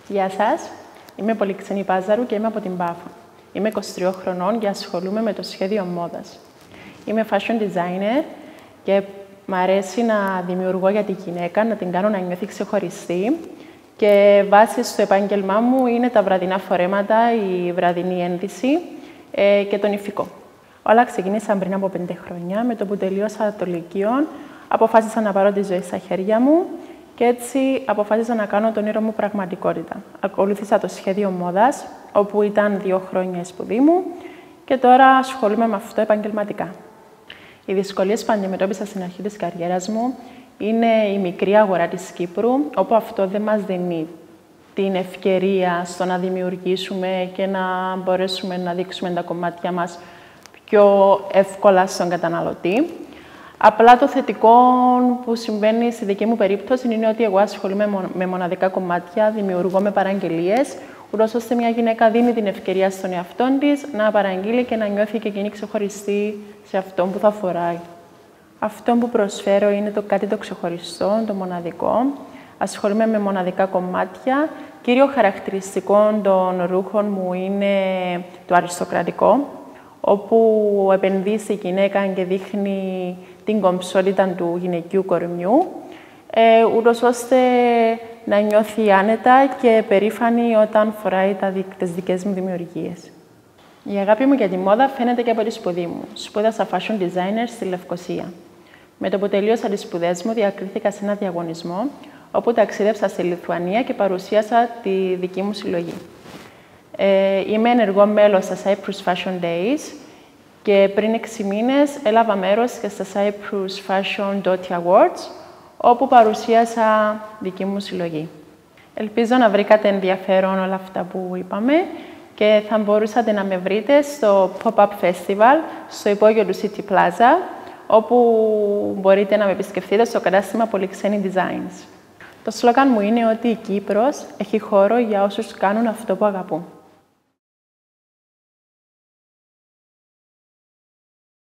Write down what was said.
Γεια σας, είμαι Πολυξενή Πάζαρου και είμαι από την Πάφο. Είμαι 23 χρονών και ασχολούμαι με το σχέδιο μόδας. Είμαι fashion designer και μ' αρέσει να δημιουργώ για τη γυναίκα, να την κάνω να νιώθει ξεχωριστή. Και βάση στο επάγγελμά μου είναι τα βραδινά φορέματα, η βραδινή ένδυση και το νηφικό. Όλα ξεκίνησαν πριν από 5 χρόνια. Με το που τελείωσα το Λυκείο, αποφάσισα να πάρω τη ζωή στα χέρια μου και έτσι αποφάσισα να κάνω το όνειρο μου πραγματικότητα. Ακολούθησα το σχέδιο μόδας, όπου ήταν 2 χρόνια η σπουδή μου και τώρα ασχολούμαι με αυτό επαγγελματικά. Οι δυσκολίες που αντιμετώπισα στην αρχή της καριέρας μου είναι η μικρή αγορά της Κύπρου, όπου αυτό δεν μας δίνει την ευκαιρία στο να δημιουργήσουμε και να μπορέσουμε να δείξουμε τα κομμάτια μας πιο εύκολα στον καταναλωτή. Απλά το θετικό που συμβαίνει στη δική μου περίπτωση είναι ότι εγώ ασχολούμαι με μοναδικά κομμάτια, δημιουργώ με παραγγελίες, ούτως ώστε μια γυναίκα δίνει την ευκαιρία στον εαυτό της να παραγγείλει και να νιώθει και εκείνη ξεχωριστή σε αυτό που θα φοράει. Αυτό που προσφέρω είναι κάτι το ξεχωριστό, το μοναδικό. Ασχολούμαι με μοναδικά κομμάτια. Κύριο χαρακτηριστικό των ρούχων μου είναι το αριστοκρατικό, όπου επενδύσει η γυναίκα και δείχνει την κομψότητα του γυναικείου κορμιού, ούτως ώστε να νιώθει άνετα και περήφανη όταν φοράει τις δικές μου δημιουργίες. Η αγάπη μου για τη μόδα φαίνεται και από τη σπουδή μου. Σπούδασα fashion designer στη Λευκοσία. Με το που τελείωσα τις σπουδές μου, διακρίθηκα σε ένα διαγωνισμό, όπου ταξίδευσα στη Λιθουανία και παρουσίασα τη δική μου συλλογή. Είμαι ενεργό μέλος στα Cyprus Fashion Days και πριν 6 μήνες έλαβα μέρος και στα Cyprus Fashion Doty Awards, όπου παρουσίασα δική μου συλλογή. Ελπίζω να βρήκατε ενδιαφέρον όλα αυτά που είπαμε και θα μπορούσατε να με βρείτε στο Pop-Up Festival, στο υπόγειο του City Plaza, όπου μπορείτε να με επισκεφτείτε στο κατάστημα Πολυξενή Designs. Το σλόγαν μου είναι ότι η Κύπρος έχει χώρο για όσους κάνουν αυτό που αγαπούν.